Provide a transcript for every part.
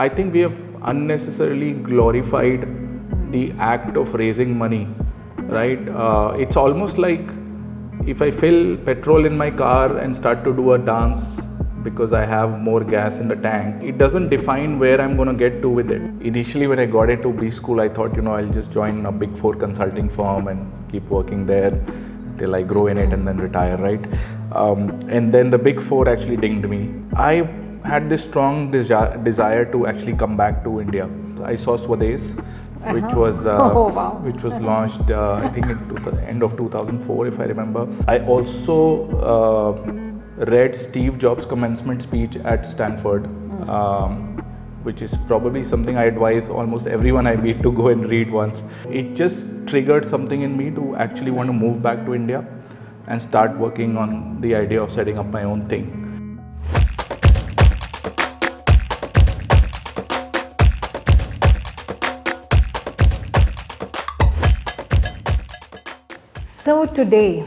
I think we have unnecessarily glorified the act of raising money, right? It's almost like if I fill petrol in my car and start to do a dance because I have more gas in the tank, it doesn't define where I'm going to get to with it. Initially, when I got into B school, I thought, I'll just join a big 4 consulting firm and keep working there till I grow in it and then retire, right? And then the big 4 actually dinged me. I had this strong desire to actually come back to India. I saw Swades, which was which was launched I think in end of 2004, if I remember. I also read Steve Jobs' commencement speech at Stanford, which is probably something I advise almost everyone I meet to go and read once. It just triggered something in me to actually want to move back to India and start working on the idea of setting up my own thing. So today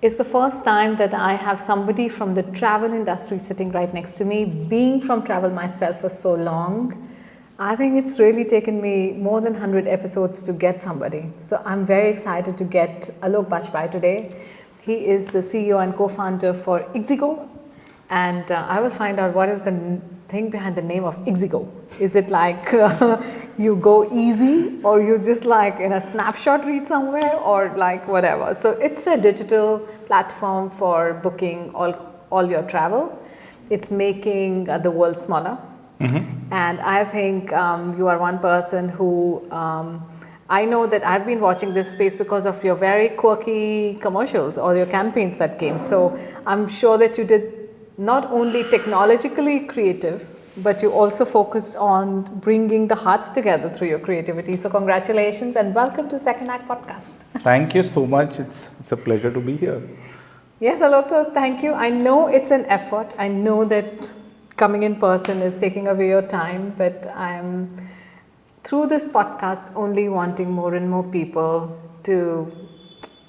is the first time that I have somebody from the travel industry sitting right next to me. Being from travel myself for so long, I think it's really taken me more than 100 episodes to get somebody. So I'm very excited to get Aloke Bajpai today. He is the CEO and co-founder for Ixigo, and I will find out what is the thing behind the name of Ixigo. Is it like you go easy, or you just like in a snapshot read somewhere, or like whatever? So it's a digital platform for booking all your travel. It's making the world smaller. Mm-hmm. And I think you are one person who I know that I've been watching this space because of your very quirky commercials or your campaigns that came. So I'm sure that you did not only technologically creative, but you also focused on bringing the hearts together through your creativity. So congratulations and welcome to SecondAct Podcast. Thank you so much. It's a pleasure to be here. Yes, Aloke, thank you. I know it's an effort. I know that coming in person is taking away your time, but I'm through this podcast only wanting more and more people to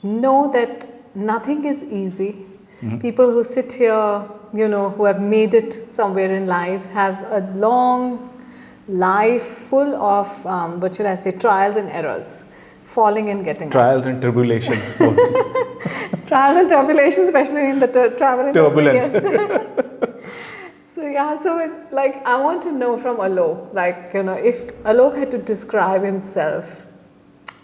know that nothing is easy. Mm-hmm. People who sit here, who have made it somewhere in life, have a long life full of, trials and errors, falling and getting trials up. And tribulations. Trials and tribulations, especially in the travel industry. Turbulence. Yes. I want to know from Aloke, if Aloke had to describe himself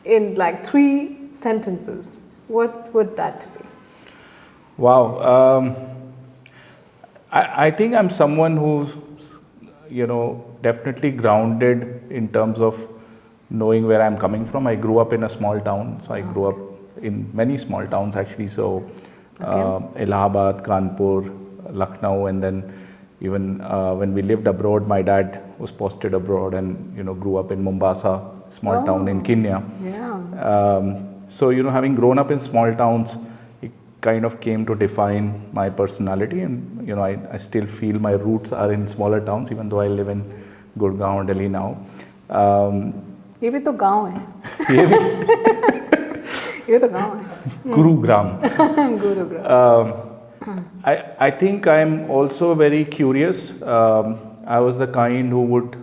in 3 sentences, what would that be? Wow. I think I'm someone who's, definitely grounded in terms of knowing where I'm coming from. I grew up in a small town. So I grew up in many small towns actually. So Allahabad, Kanpur, Lucknow, and then even when we lived abroad, my dad was posted abroad and, grew up in Mombasa, small town in Kenya. Yeah. So, having grown up in small towns, kind of came to define my personality, and I still feel my roots are in smaller towns, even though I live in Gurgaon, Delhi now. ये भी तो गाँव है. ये तो गाँव है. Gurugram. I think I'm also very curious. I was the kind who would,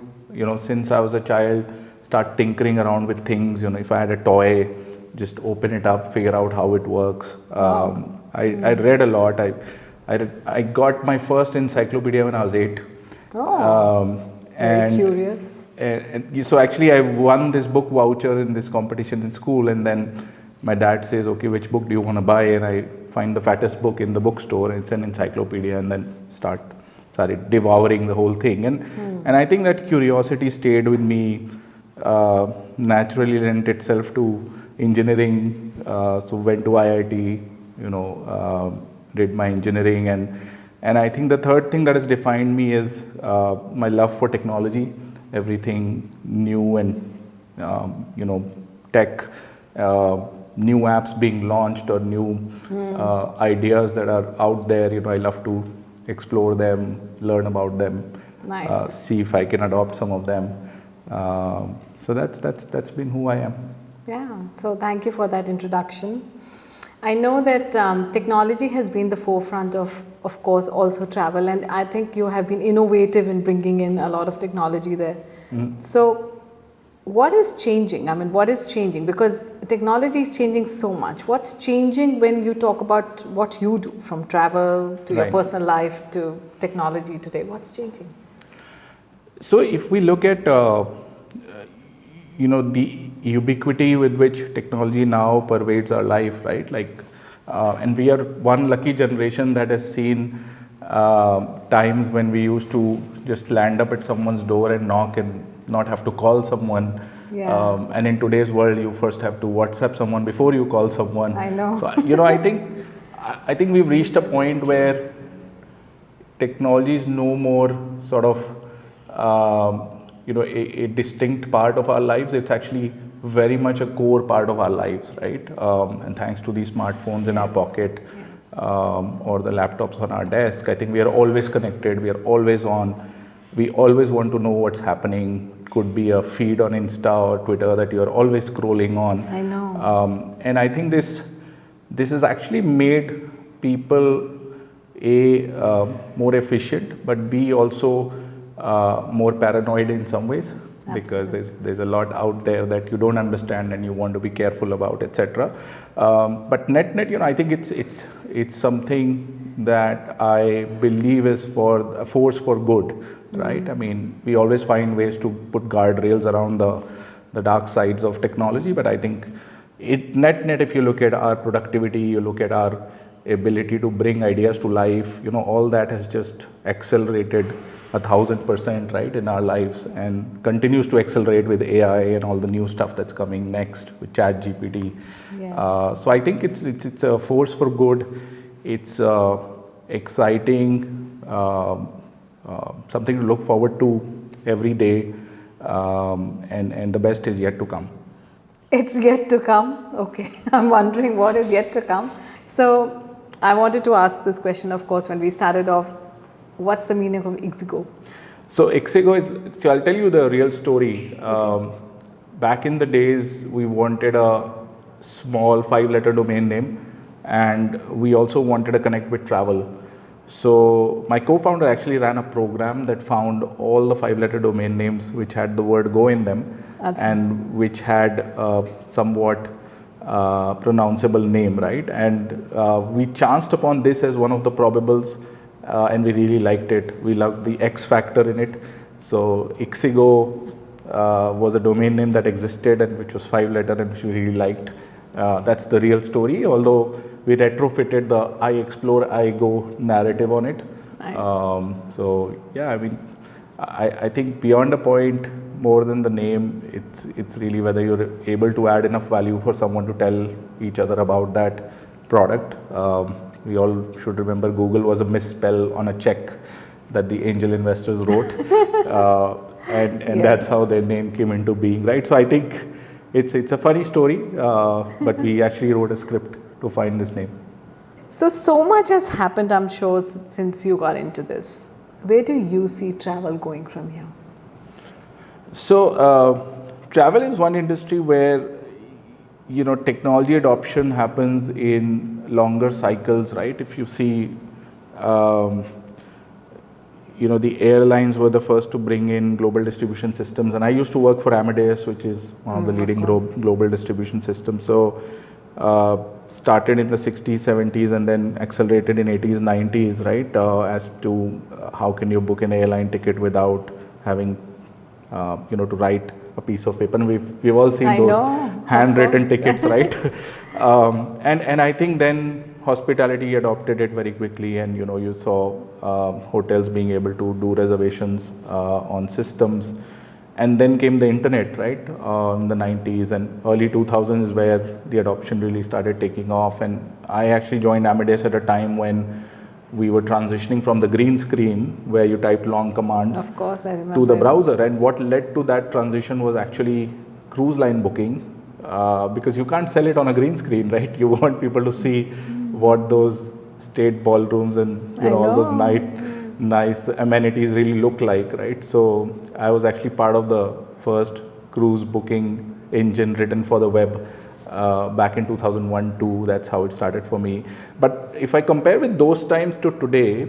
since I was a child, start tinkering around with things. If I had a toy, just open it up, figure out how it works. I read a lot. I got my first encyclopedia when I was 8. Very curious. And so actually I won this book voucher in this competition in school, and then my dad says, okay, which book do you want to buy? And I find the fattest book in the bookstore, and it's an encyclopedia, and then started devouring the whole thing. And I think that curiosity stayed with me, naturally lent itself to engineering. So went to IIT, did my engineering, and I think the third thing that has defined me is my love for technology, everything new and tech, new apps being launched or new ideas that are out there. I love to explore them, learn about them, nice. See if I can adopt some of them. So that's been who I am. Yeah, so thank you for that introduction. I know that technology has been the forefront of of course, also travel. And I think you have been innovative in bringing in a lot of technology there. So, what is changing? I mean, what is changing? Because technology is changing so much. What's changing when you talk about what you do, from travel to your personal life to technology today? What's changing? So if we look at the ubiquity with which technology now pervades our life, right? And we are one lucky generation that has seen times when we used to just land up at someone's door and knock and not have to call someone. And in today's world, you first have to WhatsApp someone before you call someone. I know. So I think we've reached a point where technology is no more sort of a distinct part of our lives. It's actually very much a core part of our lives, right? And thanks to these smartphones in our pocket or the laptops on our desk, I think we are always connected. We are always on. We always want to know what's happening. Could be a feed on Insta or Twitter that you're always scrolling on. I know. And I think this has actually made people more efficient, but B, also more paranoid in some ways. Because there's a lot out there that you don't understand and you want to be careful about, etc. But net, I think it's something that I believe is for a force for good, right? I mean, we always find ways to put guardrails around the dark sides of technology, but I think net, if you look at our productivity, you look at our ability to bring ideas to life, all that has just accelerated 1,000%, right, in our lives, and continues to accelerate with AI and all the new stuff that's coming next with ChatGPT. So I think it's a force for good. It's exciting, something to look forward to every day, and the best is yet to come. It's yet to come. Okay, I'm wondering what is yet to come. So I wanted to ask this question, of course, when we started off. What's the meaning of Ixigo? So Ixigo so I'll tell you the real story. Back in the days, we wanted a small 5-letter domain name, and we also wanted to connect with travel. So my co-founder actually ran a program that found all the 5-letter domain names which had the word go in them, and which had somewhat pronounceable name, right? And we chanced upon this as one of the probables. And we really liked it. We loved the X factor in it. So Ixigo was a domain name that existed and which was 5-letter and which we really liked. That's the real story, although we retrofitted the I explore, I go narrative on it. Nice. So yeah, I mean, I think beyond a point, more than the name, it's really whether you're able to add enough value for someone to tell each other about that product. We all should remember Google was a misspell on a check that the angel investors wrote, and that's how their name came into being, right? So I think it's a funny story, but we actually wrote a script to find this name. So much has happened, I'm sure, since you got into this. Where do you see travel going from here? So travel is one industry where technology adoption happens in longer cycles, right? If you see, the airlines were the first to bring in global distribution systems, and I used to work for Amadeus, which is one of the leading global distribution systems. So started in the 60s, 70s, and then accelerated in 80s, 90s, right? As to how can you book an airline ticket without having, to write a piece of paper. And we've all seen those handwritten tickets, right? And I think then hospitality adopted it very quickly, and you saw hotels being able to do reservations on systems. And then came the internet, right, in the 90s, and early 2000s is where the adoption really started taking off. And I actually joined Amadeus at a time when we were transitioning from the green screen, where you typed long commands, of course, I remember, to the browser. And what led to that transition was actually cruise line booking, because you can't sell it on a green screen, right? You want people to see what those state ballrooms and all those nice amenities really look like, right? So I was actually part of the first cruise booking engine written for the web. back in 2001-2. That's how it started for me. But if I compare with those times to today,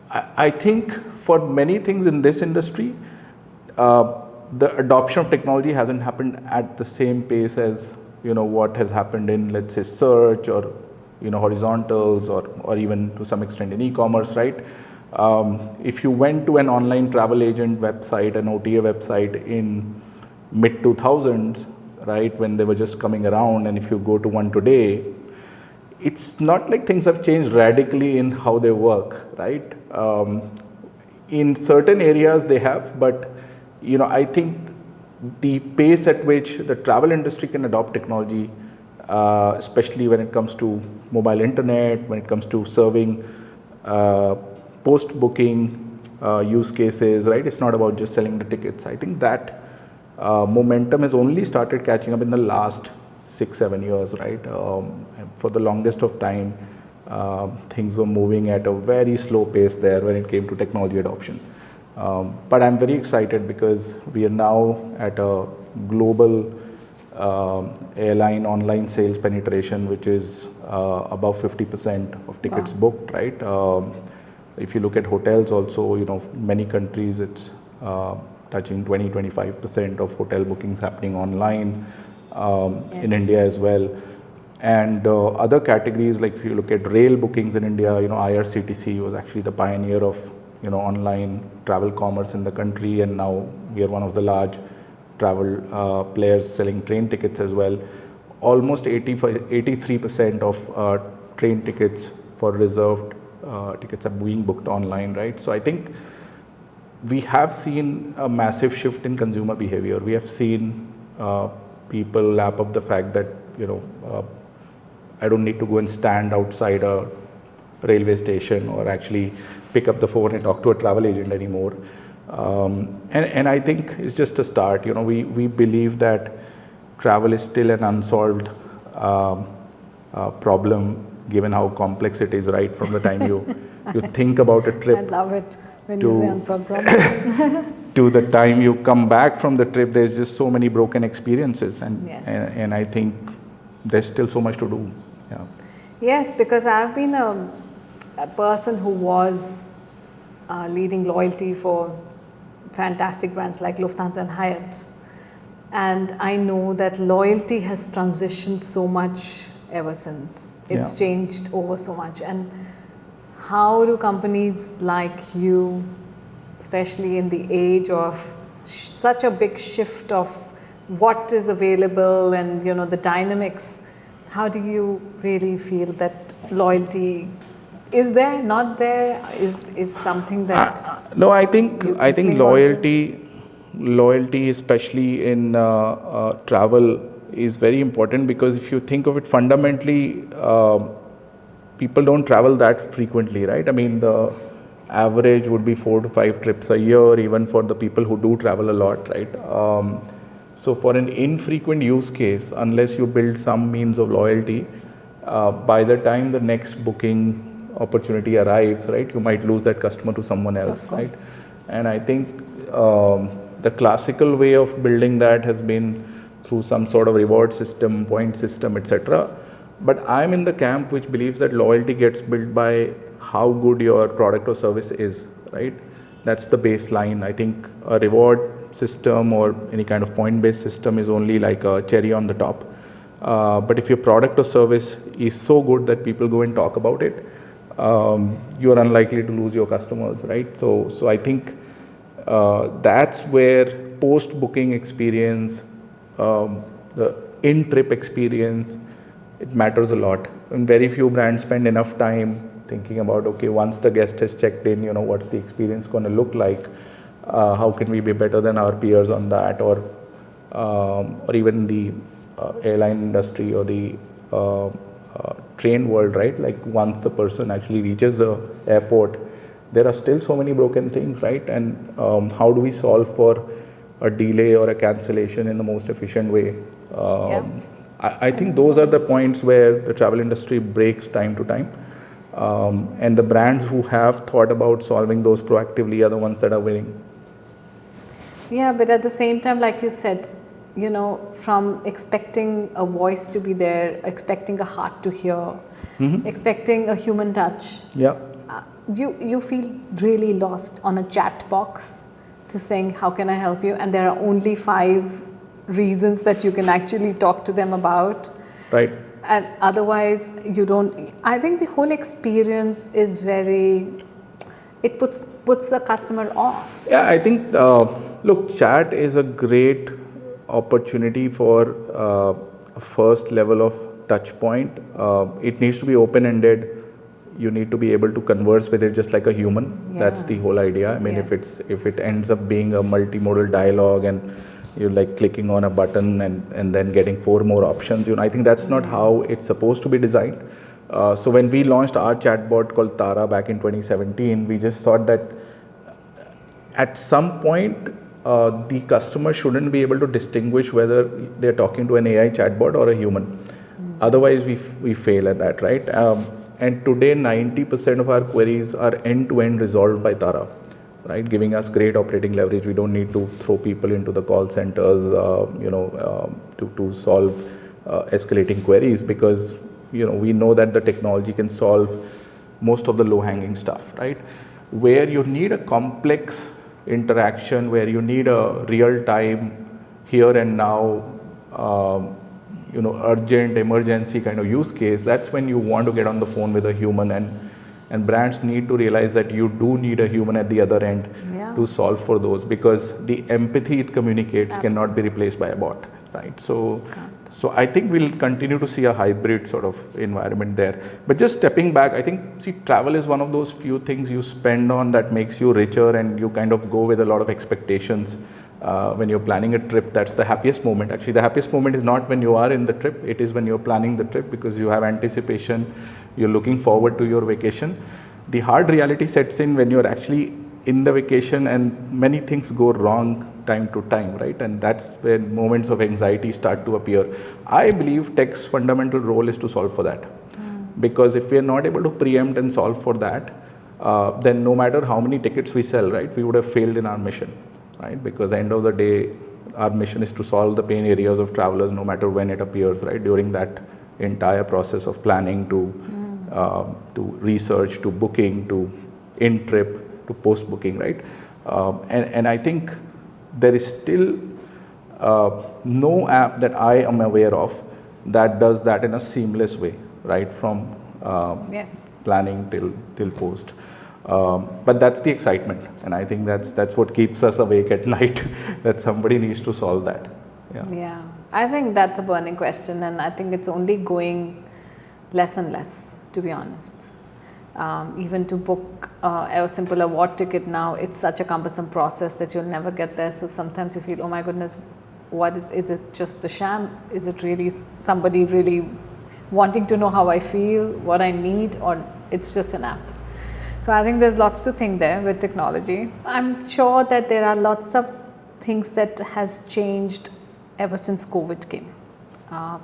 I think for many things in this industry, the adoption of technology hasn't happened at the same pace as what has happened in, let's say, search or horizontals or even to some extent in e-commerce, right? If you went to an online travel agent website, an OTA website in mid 2000s, right, when they were just coming around, and if you go to one today, it's not like things have changed radically in how they work, right? In certain areas they have, but I think the pace at which the travel industry can adopt technology, especially when it comes to mobile internet, when it comes to serving post-booking use cases, right? It's not about just selling the tickets. I think that momentum has only started catching up in the last 6-7 years, right? For the longest of time, things were moving at a very slow pace there when it came to technology adoption. But I'm very excited because we are now at a global airline online sales penetration, which is above 50% of tickets booked, right? If you look at hotels also, many countries it's touching 20-25% of hotel bookings happening online, in India as well. And other categories, like if you look at rail bookings in India, IRCTC was actually the pioneer of online travel commerce in the country, and now we are one of the large travel players selling train tickets as well. Almost 83% of train tickets for reserved tickets are being booked online, right? So I think we have seen a massive shift in consumer behavior. We have seen people lap up the fact that I don't need to go and stand outside a railway station or actually pick up the phone and talk to a travel agent anymore. And I think it's just a start. We believe that travel is still an unsolved problem, given how complex it is, right? From the time you think about a trip. I love it when you say unsolved problem. To the time you come back from the trip, there's just so many broken experiences, and I think there's still so much to do. Yeah. Yes, because I've been a person who was leading loyalty for fantastic brands like Lufthansa and Hyatt. And I know that loyalty has transitioned so much ever since. It's changed over so much. And how do companies like you, especially in the age of such a big shift of what is available and the dynamics, how do you really feel that loyalty is there, not there, is something that no, I think loyalty especially in travel is very important, because if you think of it fundamentally, people don't travel that frequently, right? I mean, the average would be 4 to 5 trips a year, even for the people who do travel a lot, right? So for an infrequent use case, unless you build some means of loyalty, by the time the next booking opportunity arrives, right, you might lose that customer to someone else, right? And I think the classical way of building that has been through some sort of reward system, point system, etc. But I'm in the camp which believes that loyalty gets built by how good your product or service is, right? That's the baseline. I think a reward system or any kind of point-based system is only like a cherry on the top. But if your product or service is so good that people go and talk about it, you are unlikely to lose your customers, right? So I think that's where post-booking experience, the in-trip experience, it matters a lot. And very few brands spend enough time thinking about, okay, once the guest has checked in, what's the experience going to look like? How can we be better than our peers on that? Or even the airline industry or the train world, right? Like once the person actually reaches the airport, there are still so many broken things, right? And how do we solve for a delay or a cancellation in the most efficient way? I think those are the points where the travel industry breaks time to time. And the brands who have thought about solving those proactively are the ones that are winning. Yeah, but at the same time, like you said, from expecting a voice to be there, expecting a heart to hear, expecting a human touch. Yeah. You feel really lost on a chat box to saying, how can I help you? And there are only 5 reasons that you can actually talk to them about. Right. And otherwise, you don't. I think the whole experience is it puts the customer off. Yeah, I think, look, chat is a great opportunity for a first level of touch point. It needs to be open-ended. You need to be able to converse with it just like a human. Yeah. That's the whole idea. I mean, Yes. if it ends up being a multimodal dialogue and you're like clicking on a button and then getting 4 more options, I think that's not how it's supposed to be designed. So when we launched our chatbot called Tara back in 2017, we just thought that at some point the customer shouldn't be able to distinguish whether they're talking to an AI chatbot or a human. Otherwise, we fail at that, right? And today, 90% of our queries are end-to-end resolved by Tara, right? Giving us great operating leverage. We don't need to throw people into the call centers, to solve escalating queries, because we know that the technology can solve most of the low-hanging stuff, right? Where you need a complex interaction, where you need a real-time, here and now, urgent emergency kind of use case, that's when you want to get on the phone with a human, and brands need to realize that you do need a human at the other end to solve for those, because the empathy it communicates cannot be replaced by a bot, right? So I think we'll continue to see a hybrid sort of environment there. But just stepping back, I think, travel is one of those few things you spend on that makes you richer, and you kind of go with a lot of expectations. When you're planning a trip, that's the happiest moment. Actually, the happiest moment is not when you are in the trip, it is when you're planning the trip, because you have anticipation, you're looking forward to your vacation. The hard reality sets in when you're actually in the vacation, and many things go wrong time to time, right? And that's when moments of anxiety start to appear. I believe tech's fundamental role is to solve for that. Because if we're not able to preempt and solve for that, then no matter how many tickets we sell, right, we would have failed in our mission. Right? Because at the end of the day, our mission is to solve the pain areas of travelers, no matter when it appears, right? During that entire process of planning to research, to booking, to in-trip, to post-booking, right? And I think there is still no app that I am aware of that does that in a seamless way, right? From planning till post. But that's the excitement, and I think that's what keeps us awake at night, that somebody needs to solve that. Yeah, I think that's a burning question, and I think it's only going less and less, to be honest. Even to book a simple award ticket now, it's such a cumbersome process that you'll never get there. So sometimes you feel, oh my goodness, what is it just a sham? Is it really somebody really wanting to know how I feel, what I need, or it's just an app? So I think there's lots to think there with technology. I'm sure that there are lots of things that has changed ever since COVID came,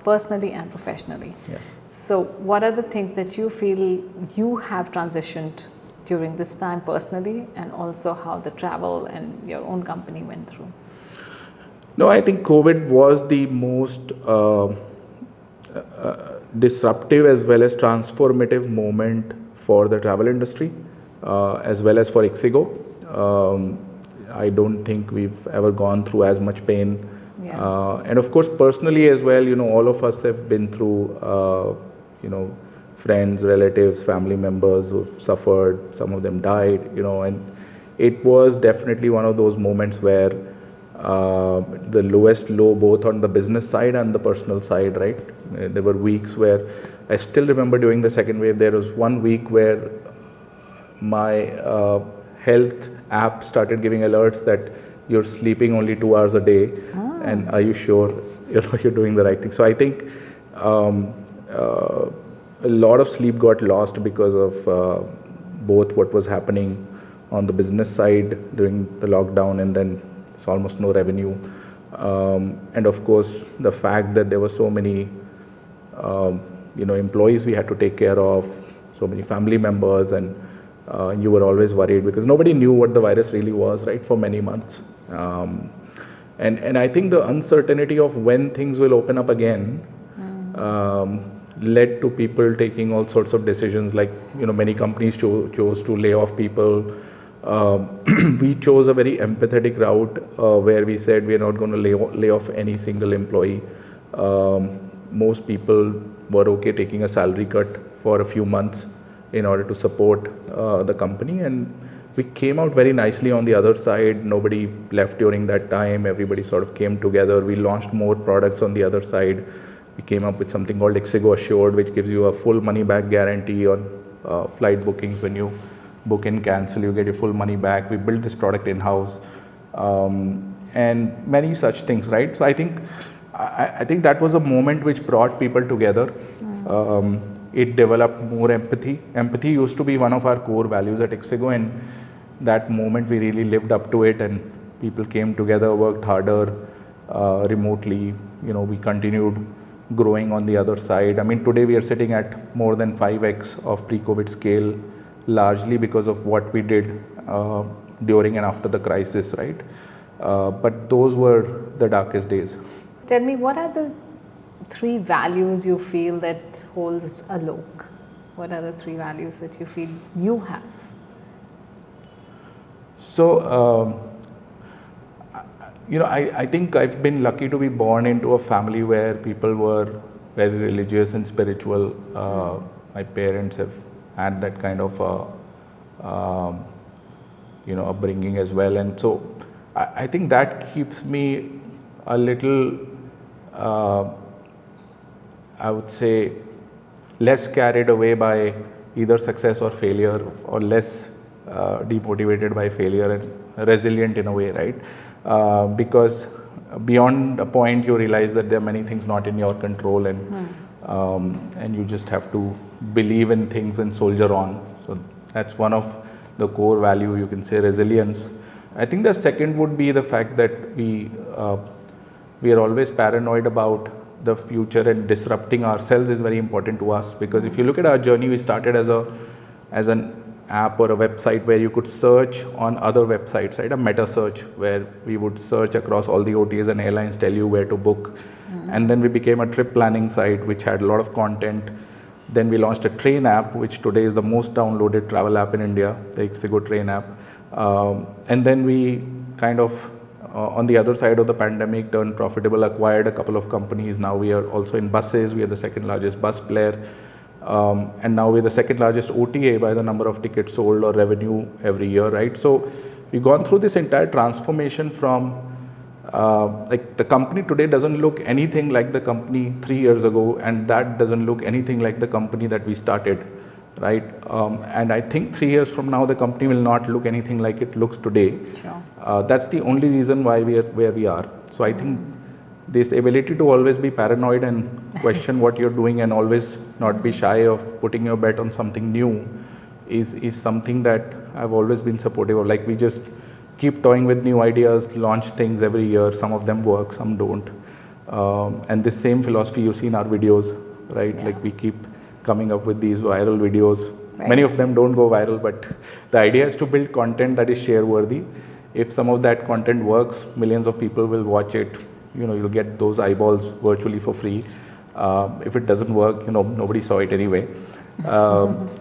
personally and professionally. Yes. So what are the things that you feel you have transitioned during this time personally, and also how the travel and your own company went through? No, I think COVID was the most disruptive as well as transformative moment for the travel industry, as well as for Ixigo. I don't think we've ever gone through as much pain. And of course, personally as well, all of us have been through, friends, relatives, family members who've suffered. Some of them died, and it was definitely one of those moments where the lowest low, both on the business side and the personal side, right? There were weeks where I still remember during the second wave, there was one week where my health app started giving alerts that you're sleeping only 2 hours a day, and are you sure you're doing the right thing? So I think a lot of sleep got lost because of both what was happening on the business side during the lockdown, and then it's almost no revenue, and of course the fact that there were so many employees we had to take care of, so many family members, and you were always worried because nobody knew what the virus really was, right, for many months. And I think the uncertainty of when things will open up again led to people taking all sorts of decisions. Like, many companies chose to lay off people. We chose a very empathetic route where we said we are not going to lay off any single employee. Most people were okay taking a salary cut for a few months in order to support the company, and we came out very nicely on the other side. Nobody left during that time. Everybody sort of came together. We launched more products on the other side. We came up with something called Ixigo Assured, which gives you a full money back guarantee on flight bookings. When you book and cancel, you get your full money back. We built this product in-house, and many such things, right? So I think that was a moment which brought people together. It developed more empathy. Empathy used to be one of our core values at Ixigo, and that moment we really lived up to it, and people came together, worked harder remotely. We continued growing on the other side. I mean, today we are sitting at more than 5x of pre-COVID scale, largely because of what we did during and after the crisis, right? But those were the darkest days. Tell me, what are the 3 values you feel that holds Aloke? What are the 3 values that you feel you have? So, I think I've been lucky to be born into a family where people were very religious and spiritual. My parents have had that kind of upbringing as well, and so I think that keeps me a little, I would say, less carried away by either success or failure, or less demotivated by failure, and resilient in a way, right? Because beyond a point you realize that there are many things not in your control, and you just have to believe in things and soldier on. So that's one of the core value, you can say, resilience. I think the second would be the fact that we are always paranoid about the future, and disrupting ourselves is very important to us, because if you look at our journey, we started as an app or a website where you could search on other websites, right? A meta search where we would search across all the OTAs and airlines, tell you where to book. And then we became a trip planning site which had a lot of content. Then we launched a train app, which today is the most downloaded travel app in India, the Ixigo train app. And then we kind of, on the other side of the pandemic, turned profitable, acquired a couple of companies. Now we are also in buses. We are the second largest bus player. And now we're the second largest OTA by the number of tickets sold or revenue every year, right? So we've gone through this entire transformation from, like, the company today doesn't look anything like the company 3 years ago, and that doesn't look anything like the company that we started, right? And I think 3 years from now, the company will not look anything like it looks today. Sure. That's the only reason why we are where we are. So I think this ability to always be paranoid and question what you're doing, and always not be shy of putting your bet on something new is something that I've always been supportive of. Like, we just keep toying with new ideas, launch things every year. Some of them work, some don't. And this same philosophy you see in our videos, right? Yeah. Like, we keep coming up with these viral videos. Right. Many of them don't go viral, but the idea is to build content that is share worthy. If some of that content works, millions of people will watch it. You'll get those eyeballs virtually for free. If it doesn't work, nobody saw it anyway.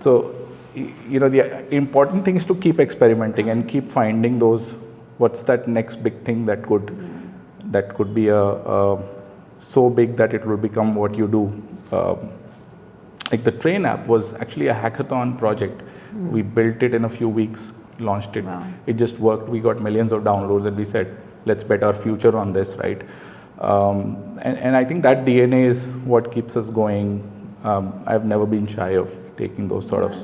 So, the important thing is to keep experimenting and keep finding those, what's that next big thing that could be so big that it will become what you do. Like, the train app was actually a hackathon project. We built it in a few weeks, launched it. Wow. It just worked. We got millions of downloads, and we said, let's bet our future on this, right? And I think that DNA is what keeps us going. I've never been shy of taking those sort of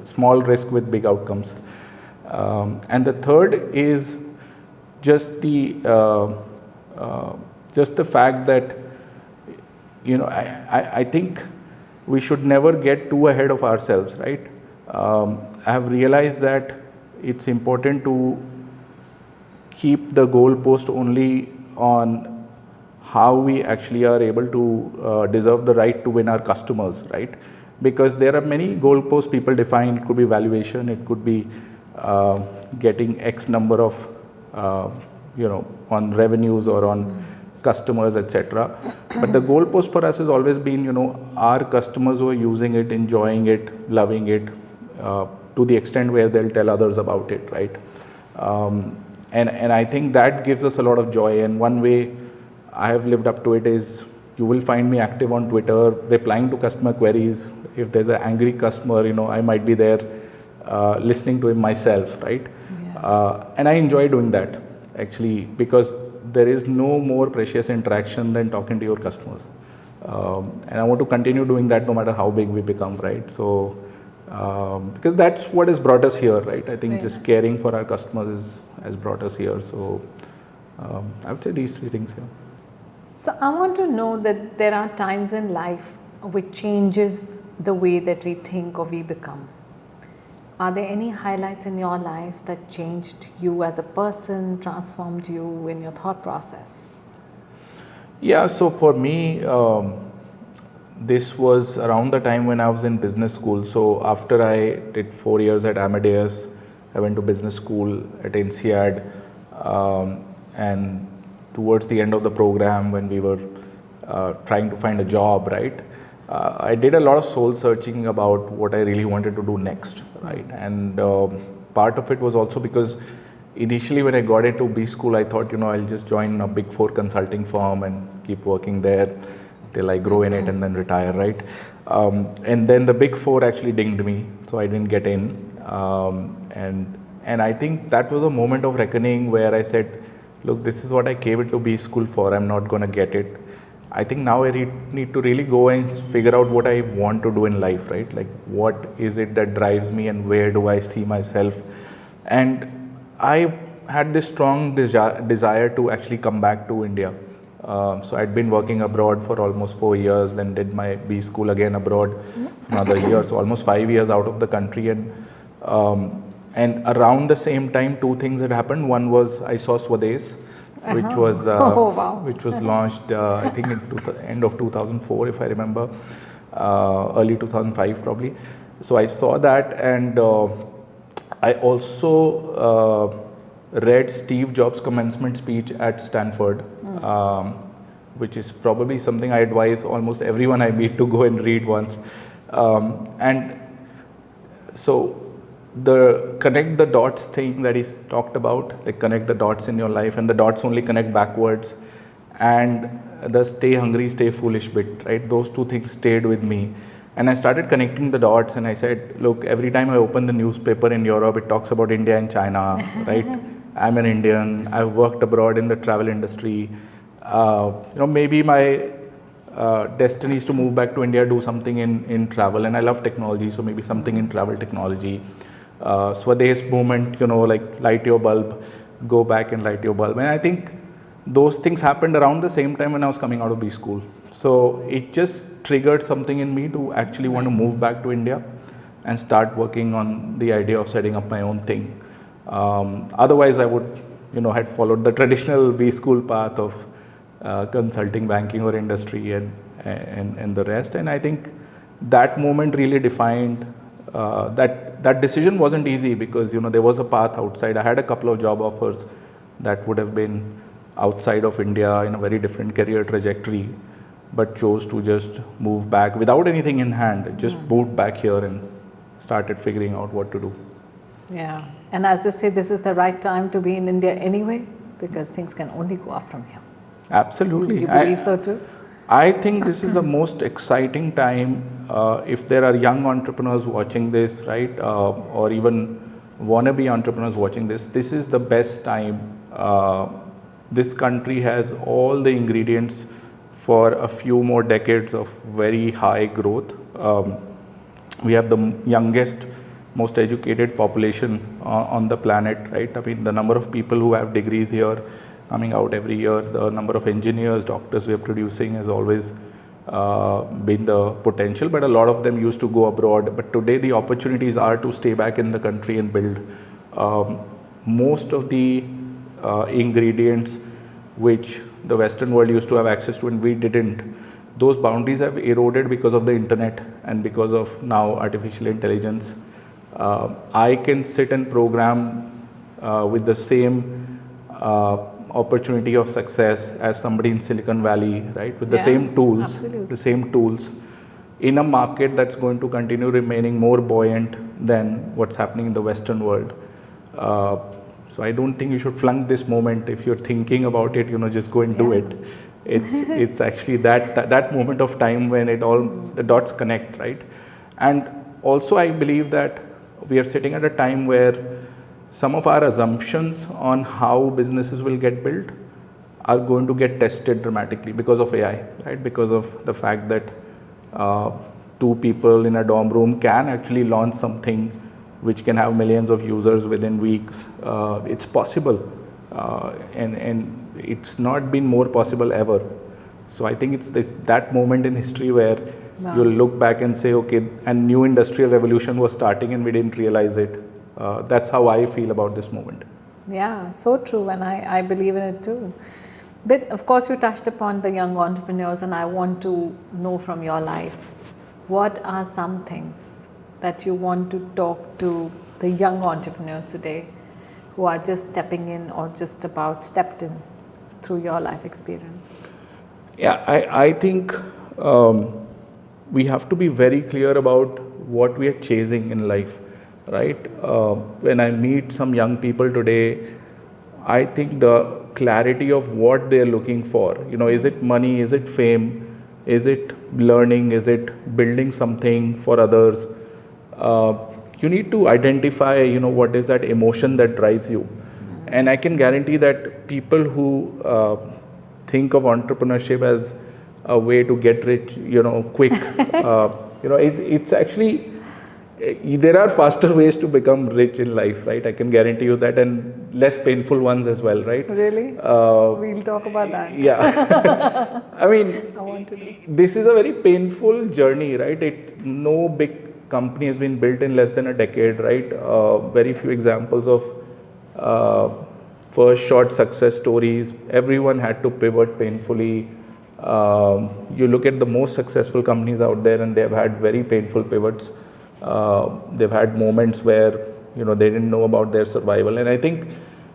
small risk with big outcomes. And the third is just the fact that, I think we should never get too ahead of ourselves, right? I have realized that it's important to keep the goalpost only on how we actually are able to deserve the right to win our customers, right? Because there are many goalposts people define. It could be valuation, it could be getting X number of on revenues or on customers, etc. But the goalpost for us has always been, our customers who are using it, enjoying it, loving it, to the extent where they'll tell others about it, right? And I think that gives us a lot of joy. And one way I have lived up to it is, you will find me active on Twitter, replying to customer queries. If there's an angry customer, I might be there listening to him myself, right? Yeah. And I enjoy doing that, actually, because there is no more precious interaction than talking to your customers. And I want to continue doing that no matter how big we become, right? So, because that's what has brought us here, right? I think Very just nice. caring for our customers has brought us here. So, I would say these three things here. So I want to know that there are times in life which changes the way that we think or we become. Are there any highlights in your life that changed you as a person, transformed you in your thought process? Yeah, so for me, this was around the time when I was in business school. So after I did 4 years at Amadeus, I went to business school at INSEAD, and towards the end of the program, when we were trying to find a job, right, I did a lot of soul searching about what I really wanted to do next, right? And part of it was also because initially when I got into B school, I thought, I'll just join a big 4 consulting firm and keep working there till I grow in it and then retire, right? And then the big 4 actually dinged me, so I didn't get in. And I think that was a moment of reckoning where I said, look, this is what I came into B school for, I'm not going to get it. I think now I need to really go and figure out what I want to do in life, right? Like, what is it that drives me and where do I see myself? And I had this strong desire to actually come back to India. So I'd been working abroad for almost 4 years, then did my B school again abroad for another year, so almost 5 years out of the country. And around the same time, 2 things had happened. One was I saw Swades, which was which was launched I think in end of 2004, if I remember, early 2005 probably. So I saw that, and I also read Steve Jobs' commencement speech at Stanford, which is probably something I advise almost everyone I meet to go and read once. And so the connect the dots thing that he's talked about, like connect the dots in your life, and the dots only connect backwards, and the stay hungry, stay foolish bit, right? Those 2 things stayed with me. And I started connecting the dots, and I said, look, every time I open the newspaper in Europe, it talks about India and China, right? I'm an Indian, I've worked abroad in the travel industry. Maybe my destiny is to move back to India, do something in travel, and I love technology, so maybe something in travel technology. Swades movement, like light your bulb, go back and light your bulb. And I think those things happened around the same time when I was coming out of B school. So it just triggered something in me to actually want to move back to India and start working on the idea of setting up my own thing. Otherwise, I would, had followed the traditional B school path of consulting, banking, or industry, and the rest. And I think that moment really defined that decision wasn't easy, because there was a path outside. I had a couple of job offers that would have been outside of India in a very different career trajectory, but chose to just move back without anything in hand, just moved back here and started figuring out what to do. Yeah, and as they say, this is the right time to be in India anyway, because things can only go up from here. Absolutely. You believe so too? I think this is the most exciting time. If there are young entrepreneurs watching this, right, or even wannabe entrepreneurs watching this, this is the best time. This country has all the ingredients for a few more decades of very high growth. We have the youngest, most educated population on the planet, right? I mean, the number of people who have degrees here coming out every year, the number of engineers, doctors we are producing has always been the potential, but a lot of them used to go abroad. But today the opportunities are to stay back in the country and build. Most of the ingredients which the Western world used to have access to and we didn't, those boundaries have eroded because of the internet and because of now artificial intelligence. I can sit and program with the same opportunity of success as somebody in Silicon Valley, right? With the Yeah, same tools, absolutely. the same tools, in a market that's going to continue remaining more buoyant than what's happening in the Western world. So I don't think you should flunk this moment. If you're thinking about it, just go and do Yeah. it. It's actually that moment of time when it all the dots connect, right? And also I believe that we are sitting at a time where some of our assumptions on how businesses will get built are going to get tested dramatically because of AI, right? Because of the fact that two people in a dorm room can actually launch something which can have millions of users within weeks. It's possible, and it's not been more possible ever. So I think it's that moment in history where you'll look back and say, okay, a new industrial revolution was starting and we didn't realize it. That's how I feel about this moment. Yeah, so true, and I believe in it too. But of course, you touched upon the young entrepreneurs, and I want to know from your life, what are some things that you want to talk to the young entrepreneurs today who are just stepping in or just about stepped in through your life experience? Yeah, I think we have to be very clear about what we are chasing in life, right? When I meet some young people today, I think the clarity of what they're looking for, is it money, is it fame, is it learning, is it building something for others? You need to identify, what is that emotion that drives you. And I can guarantee that people who think of entrepreneurship as a way to get rich, quick, it's actually, there are faster ways to become rich in life, right? I can guarantee you that, and less painful ones as well, right? Really? We'll talk about that. Yeah. I mean, I want to know. this is a very painful journey, right? No big company has been built in less than a decade, right? Very few examples of first shot success stories. Everyone had to pivot painfully. You look at the most successful companies out there, and they've had very painful pivots. They've had moments where they didn't know about their survival, and I think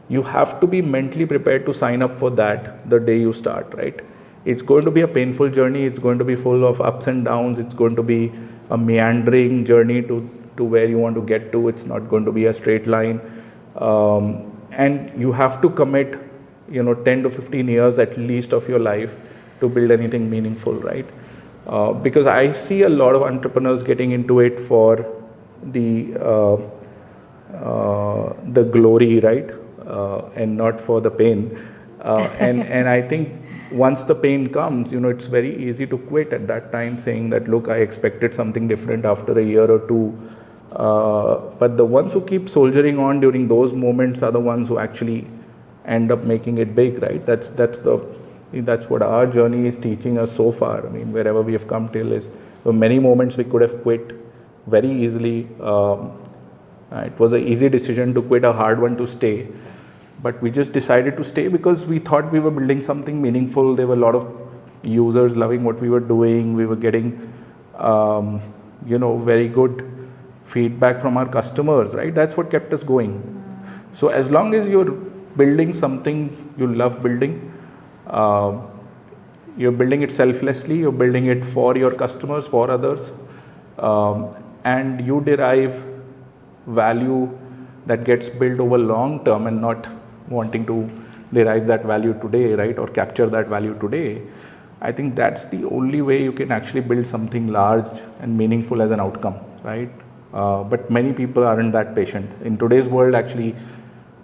you have to be mentally prepared to sign up for that the day you start, right? It's going to be a painful journey. It's going to be full of ups and downs. It's going to be a meandering journey to where you want to get to. It's not going to be a straight line, and you have to commit 10 to 15 years at least of your life to build anything meaningful, right? Because I see a lot of entrepreneurs getting into it for the glory, right, and not for the pain. And I think once the pain comes, it's very easy to quit at that time, saying that, look, I expected something different after a year or two. But the ones who keep soldiering on during those moments are the ones who actually end up making it big, right? That's what our journey is teaching us so far. I mean, wherever we have come till is, so many moments we could have quit very easily. It was an easy decision to quit, a hard one to stay. But we just decided to stay because we thought we were building something meaningful. There were a lot of users loving what we were doing. We were getting, very good feedback from our customers, right? That's what kept us going. So as long as you're building something you love building, you're building it selflessly, you're building it for your customers, for others, and you derive value that gets built over long term and not wanting to derive that value today, right, or capture that value today. I think that's the only way you can actually build something large and meaningful as an outcome, right? But many people aren't that patient. In today's world, actually,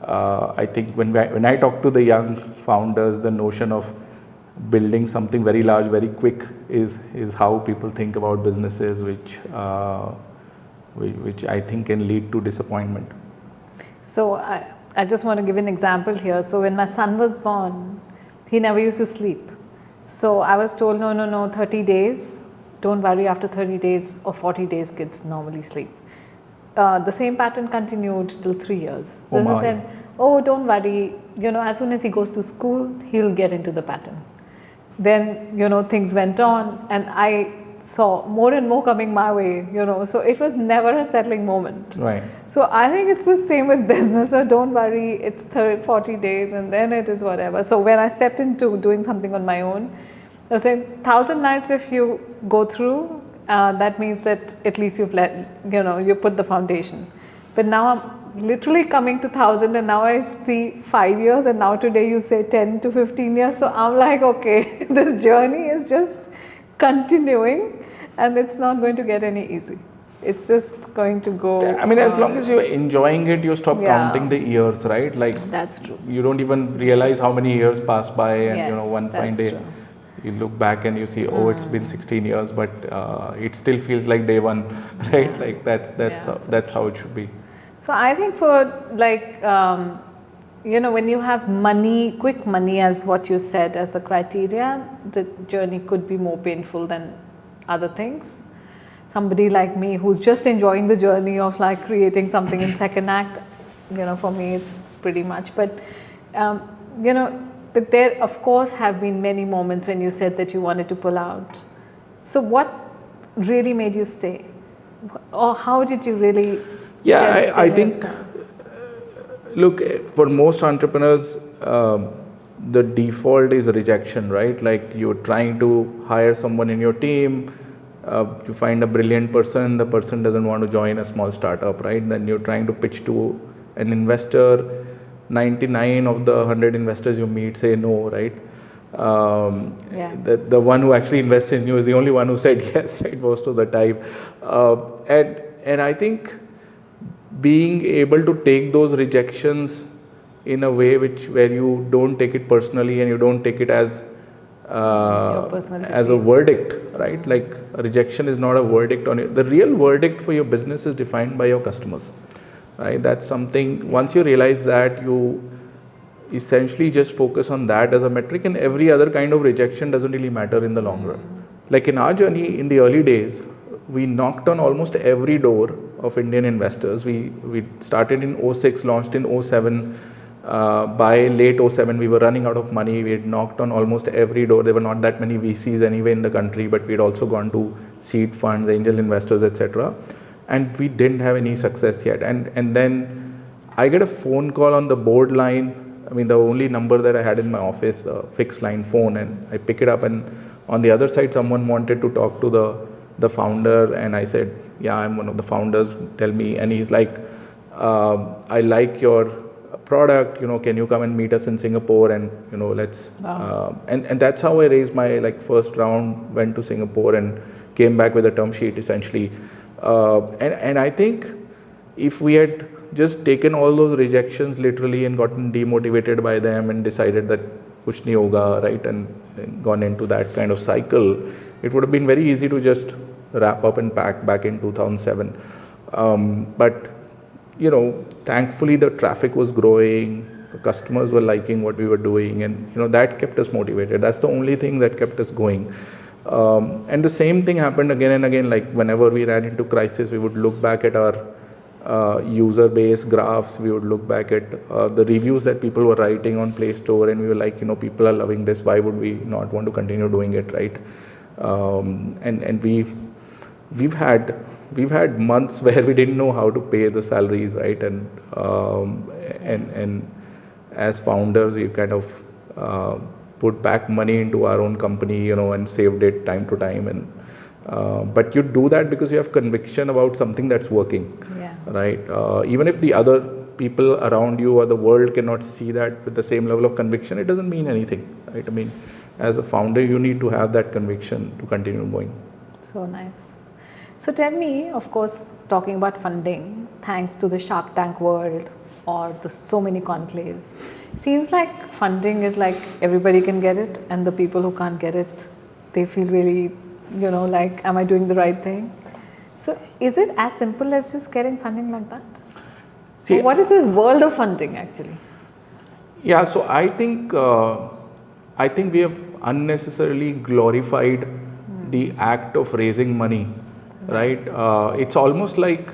I think when I talk to the young founders, the notion of building something very large, very quick is how people think about businesses, which I think can lead to disappointment. So I just want to give an example here. So when my son was born, he never used to sleep. So I was told, no, 30 days. Don't worry, after 30 days or 40 days, kids normally sleep. The same pattern continued till 3 years. So he said, oh, don't worry, as soon as he goes to school, he'll get into the pattern. Then, things went on, and I saw more and more coming my way, so it was never a settling moment. Right. So I think it's the same with business. So don't worry, it's 30, 40 days and then it is whatever. So when I stepped into doing something on my own, I was saying 1,000 nights if you go through, that means that at least you've you put the foundation. But now I'm literally coming to 1,000 and now I see 5 years and now today you say 10 to 15 years. So I'm like, okay, this journey is just continuing and it's not going to get any easy. It's just going to go. I mean, as long as you're enjoying it, you stop counting the years, right? Like that's true. You don't even realize how many years pass by, and one fine day true. you look back and you see, oh, it's been 16 years, but it still feels like day one, right? Like that's how it should be. So I think for when you have money, quick money, as what you said as the criteria, the journey could be more painful than other things. Somebody like me who's just enjoying the journey of like creating something in second act, for me it's pretty much. But but there of course have been many moments when you said that you wanted to pull out. So what really made you stay, or how did you really? Yeah, I think. Look, for most entrepreneurs, the default is rejection, right? Like you're trying to hire someone in your team. You find a brilliant person, the person doesn't want to join a small startup, right? Then you're trying to pitch to an investor. 99 of the 100 investors you meet say no, right? The one who actually invests in you is the only one who said yes, right? Most of the time. And I think being able to take those rejections in a way where you don't take it personally and you don't take it as a verdict, right? Like a rejection is not a verdict on it. The real verdict for your business is defined by your customers, right? That's something, once you realize that, you essentially just focus on that as a metric, and every other kind of rejection doesn't really matter in the long run. Like in our journey in the early days, we knocked on almost every door of Indian investors. We started in 06, launched in 07. By late 07, we were running out of money. We had knocked on almost every door. There were not that many VCs anyway in the country, but we had also gone to seed funds, angel investors, etc. And we didn't have any success yet. And then I get a phone call on the board line. I mean, the only number that I had in my office, a fixed line phone, and I pick it up, and on the other side, someone wanted to talk to the founder, and I said, yeah, I'm one of the founders, tell me. And he's like, I like your product, can you come and meet us in Singapore, and let's and that's how I raised my first round, went to Singapore and came back with a term sheet essentially. And I think if we had just taken all those rejections literally and gotten demotivated by them and decided that kuch nahi hoga, right, and gone into that kind of cycle, it would have been very easy to just wrap up and pack back in 2007. But thankfully the traffic was growing, the customers were liking what we were doing, and that kept us motivated. That's the only thing that kept us going. And the same thing happened again and again. Like whenever we ran into crisis, we would look back at our user base graphs, we would look back at the reviews that people were writing on Play Store, and we were like, people are loving this, why would we not want to continue doing it, right? And we've had months where we didn't know how to pay the salaries, right? And as founders, we kind of put back money into our own company, and saved it time to time. And but you do that because you have conviction about something that's working, right? Even if the other people around you or the world cannot see that with the same level of conviction, it doesn't mean anything, right? I mean, as a founder, you need to have that conviction to continue going. So nice. So tell me, of course, talking about funding, thanks to the Shark Tank world or the so many conclaves, seems like funding is like everybody can get it, and the people who can't get it, they feel really, like, am I doing the right thing? So is it as simple as just getting funding like that? See, so what is this world of funding actually? Yeah, so I think we have unnecessarily glorified the act of raising money, right? It's almost like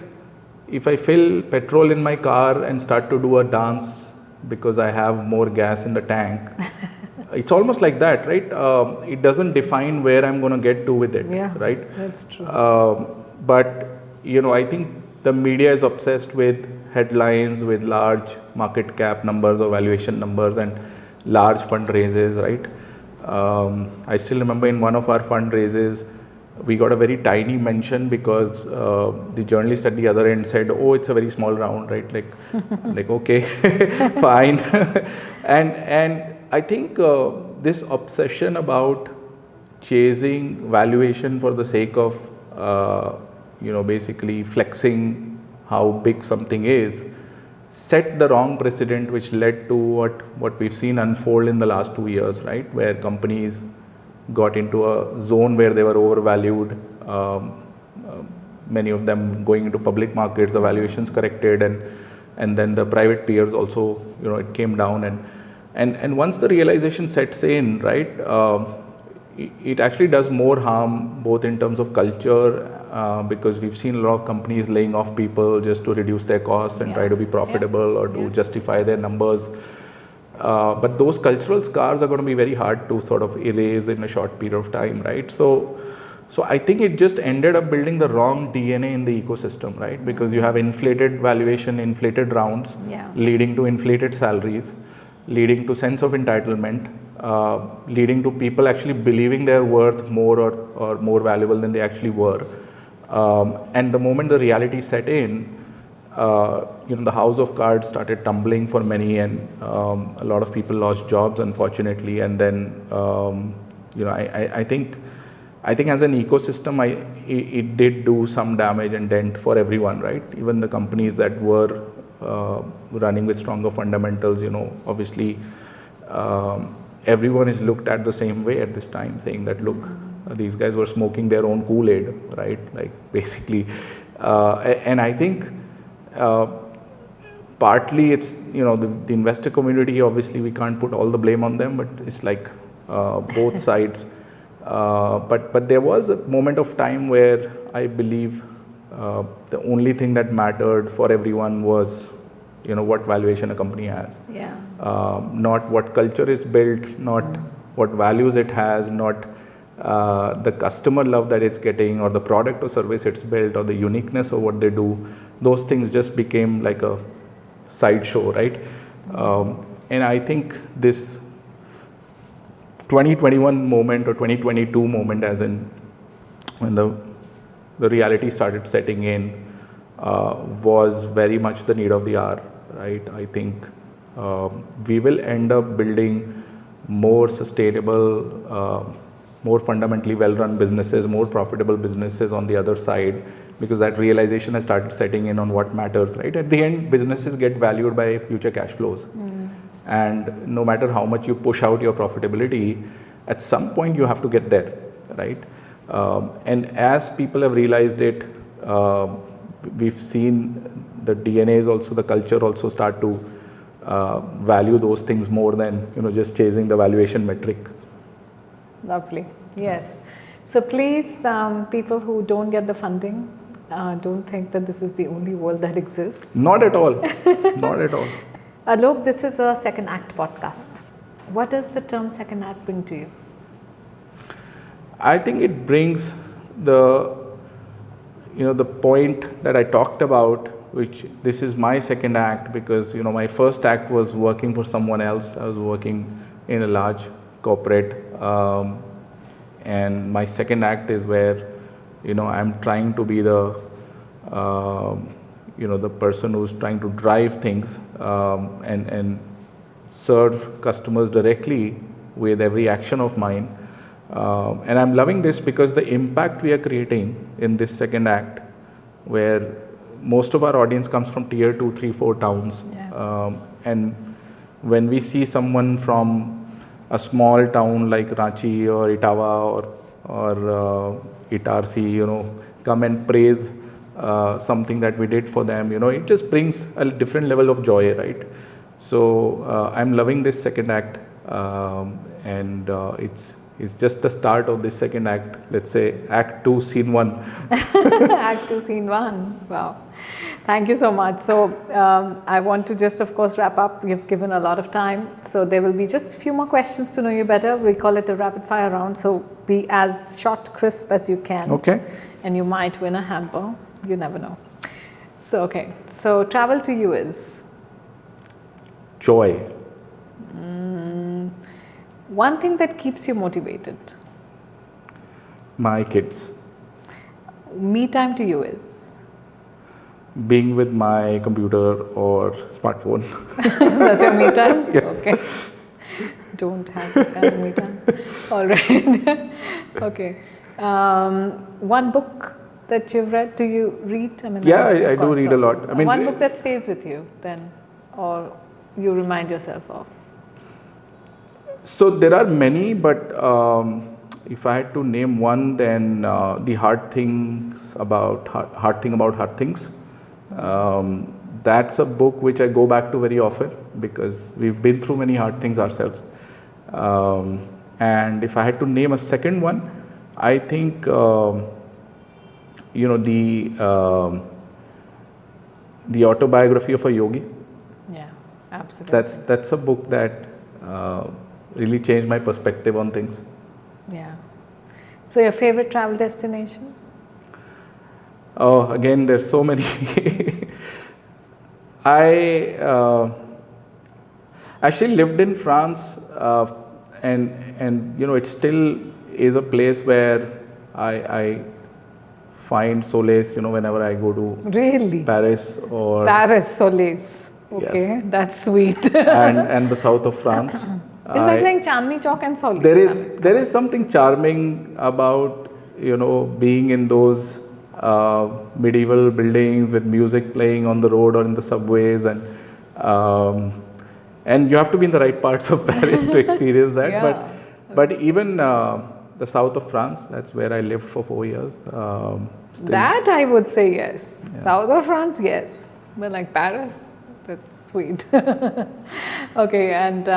if I fill petrol in my car and start to do a dance because I have more gas in the tank, It's almost like that, right? It doesn't define where I'm going to get to with it, Yeah, right? that's true. But I think the media is obsessed with headlines, with large market cap numbers or valuation numbers and large fundraisers, right? I still remember in one of our fundraisers, we got a very tiny mention because the journalist at the other end said, "Oh, it's a very small round," right? Like okay, fine. and I think this obsession about chasing valuation for the sake of basically flexing how big something is set the wrong precedent, which led to what we've seen unfold in the last 2 years, right? Where companies got into a zone where they were overvalued. Many of them going into public markets, the valuations corrected, and then the private peers also, it came down, and once the realization sets in, right, it actually does more harm both in terms of culture, because we've seen a lot of companies laying off people just to reduce their costs and try to be profitable or to justify their numbers. But those cultural scars are going to be very hard to sort of erase in a short period of time, right? So I think it just ended up building the wrong DNA in the ecosystem, right? Because you have inflated valuation, inflated rounds, leading to inflated salaries, leading to sense of entitlement, leading to people actually believing they're worth more or more valuable than they actually were. And the moment the reality set in, the house of cards started tumbling for many, and a lot of people lost jobs, unfortunately. And then, I think as an ecosystem, it did do some damage and dent for everyone, right? Even the companies that were running with stronger fundamentals, obviously, everyone is looked at the same way at this time, saying that, look, these guys were smoking their own Kool-Aid, right? Like basically, and I think partly it's, the investor community, obviously we can't put all the blame on them, but it's like both sides. But there was a moment of time where I believe the only thing that mattered for everyone was, what valuation a company has. Not what culture is built, not what values it has, not the customer love that it's getting, or the product or service it's built, or the uniqueness of what they do. Those things just became like a sideshow, right? And I think this 2021 moment or 2022 moment, as in when the reality started setting in, was very much the need of the hour, right? I think we will end up building more sustainable, more fundamentally well-run businesses, more profitable businesses on the other side, because that realization has started setting in on what matters, right? At the end, businesses get valued by future cash flows. And no matter how much you push out your profitability, at some point you have to get there, right? And as people have realized it, we've seen the DNAs also, the culture also start to value those things more than, just chasing the valuation metric. Lovely. Yes. So please, people who don't get the funding, don't think that this is the only world that exists. Not at all. Not at all. Aloke, this is a second act podcast. What does the term second act bring to you? I think it brings the point that I talked about, which this is my second act, because, my first act was working for someone else. I was working in a large corporate, and my second act is where, I'm trying to be the the person who's trying to drive things and serve customers directly with every action of mine. And I'm loving this because the impact we are creating in this second act, where most of our audience comes from tier 2, 3, 4 towns. And when we see someone from a small town like Ranchi or Etawah or Itarsi, come and praise something that we did for them, it just brings a different level of joy, right? So I'm loving this second act, and it's just the start of this second act. Let's say Act 2, Scene 1. Act 2, Scene 1. Wow. Thank you so much. So I want to just, of course, wrap up. We've given a lot of time. So there will be just a few more questions to know you better. We call it a rapid fire round. So be as short, crisp as you can. Okay. And you might win a hamper. You never know. So, okay. So travel to you is? Joy. One thing that keeps you motivated? My kids. Me time to you is? Being with my computer or smartphone. That's your me time? Yes. Okay. Don't have this kind of me time. All right. Okay. One book that you've read, do you read? I do read a lot. One book that stays with you then, or you remind yourself of? So there are many, but if I had to name one, then the hard thing about hard things. That's a book which I go back to very often because we've been through many hard things ourselves. And if I had to name a second one, I think the autobiography of a yogi. Yeah, absolutely. That's a book that really changed my perspective on things. Yeah. So your favorite travel destination? Oh, again, there's so many. I actually lived in France, and it still is a place where I find solace. Whenever I go to really Paris or Paris solace. Okay, yes. That's sweet. and the south of France. It's like Chandni Chowk and solace. There is something charming about being in those medieval buildings with music playing on the road or in the subways, and you have to be in the right parts of Paris to experience that. Yeah. But even the south of France, that's where I lived for 4 years. That I would say yes. South of France, yes. But like Paris, that's sweet. Okay, and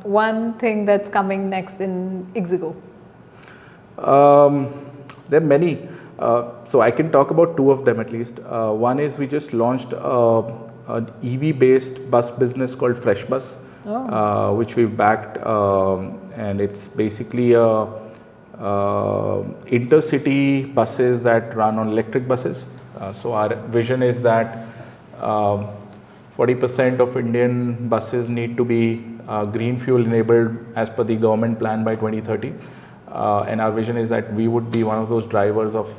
one thing that's coming next in Ixigo? There are many. So I can talk about two of them at least. One is we just launched an EV-based bus business called FreshBus, which we've backed, and it's basically intercity buses that run on electric buses. So our vision is that 40% of Indian buses need to be green fuel enabled as per the government plan by 2030. And our vision is that we would be one of those drivers of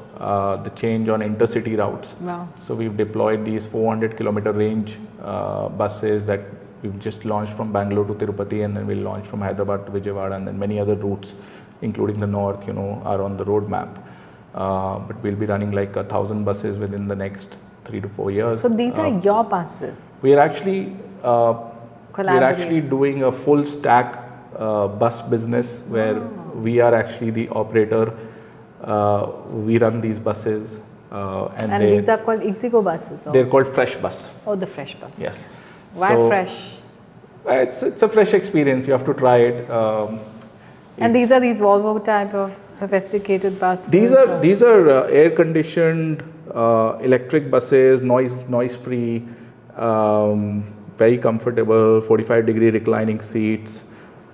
the change on intercity routes. Wow. So we've deployed these 400 kilometer range buses that we've just launched from Bangalore to Tirupati, and then we'll launch from Hyderabad to Vijayawada, and then many other routes, including the north, are on the roadmap. But we'll be running like 1,000 buses within the next 3 to 4 years. So these are your buses? We are actually doing a full stack bus business where we are actually the operator. We run these buses, and these are called Ixigo buses? Or? They're called FreshBus. Oh, the FreshBus. Yes. Why fresh? It's a fresh experience. You have to try it. And these are these Volvo type of sophisticated buses? These are air conditioned electric buses, noise free, very comfortable, 45-degree reclining seats.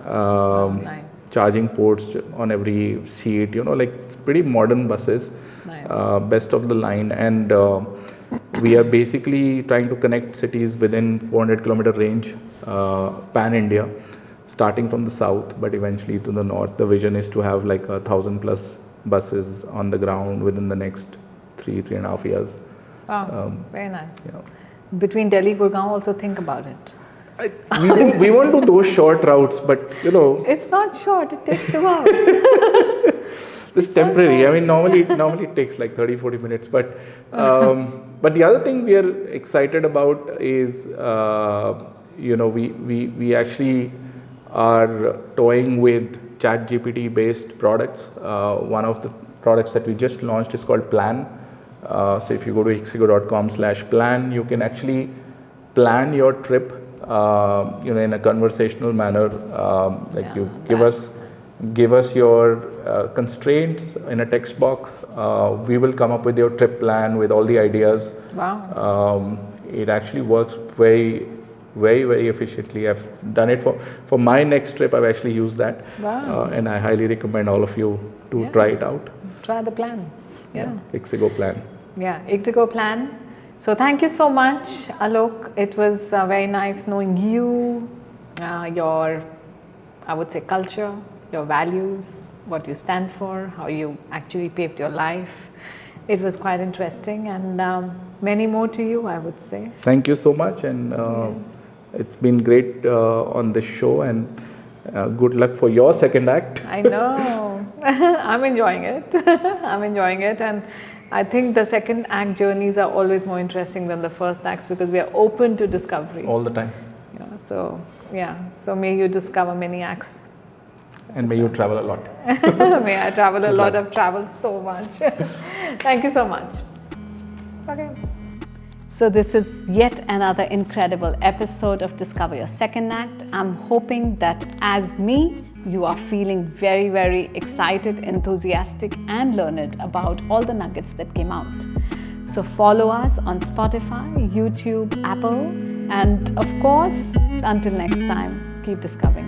Nice. Charging ports on every seat, it's pretty modern buses. Nice. Best of the line, and we are basically trying to connect cities within 400 kilometer range, pan India, starting from the south but eventually to the north. The vision is to have like 1,000 plus buses on the ground within the next 3.5 years. Wow, very nice. Between Delhi and Gurgaon, also think about it. We won't do those short routes, but it's not short, it takes 2 hours. It's temporary. I mean, normally it takes like 30-40 minutes, but the other thing we are excited about is we actually are toying with ChatGPT based products. One of the products that we just launched is called Plan. So if you go to ixigo.com/plan, you can actually plan your trip in a conversational manner. You give us give us your constraints in a text box. We will come up with your trip plan with all the ideas. Wow. It actually works very, very, very efficiently. I've done it for my next trip. I've actually used that. Wow. And I highly recommend all of you to try it out. Try the plan. Yeah. Ixigo plan. Yeah, Ixigo plan. So thank you so much, Alok. It was very nice knowing you, your, I would say, culture, your values, what you stand for, how you actually paved your life. It was quite interesting, and many more to you, I would say. Thank you so much, and it's been great on this show, and good luck for your second act. I know. I'm enjoying it. I'm enjoying it, and I think the second act journeys are always more interesting than the first acts because we are open to discovery. All the time. So may you discover many acts. And may you travel a lot. May I travel a lot. I've traveled so much. Thank you so much. Okay. So this is yet another incredible episode of Discover Your Second Act. I'm hoping that as me, you are feeling very, very excited, enthusiastic, and learned about all the nuggets that came out. So follow us on Spotify, YouTube, Apple, and of course, until next time, keep discovering.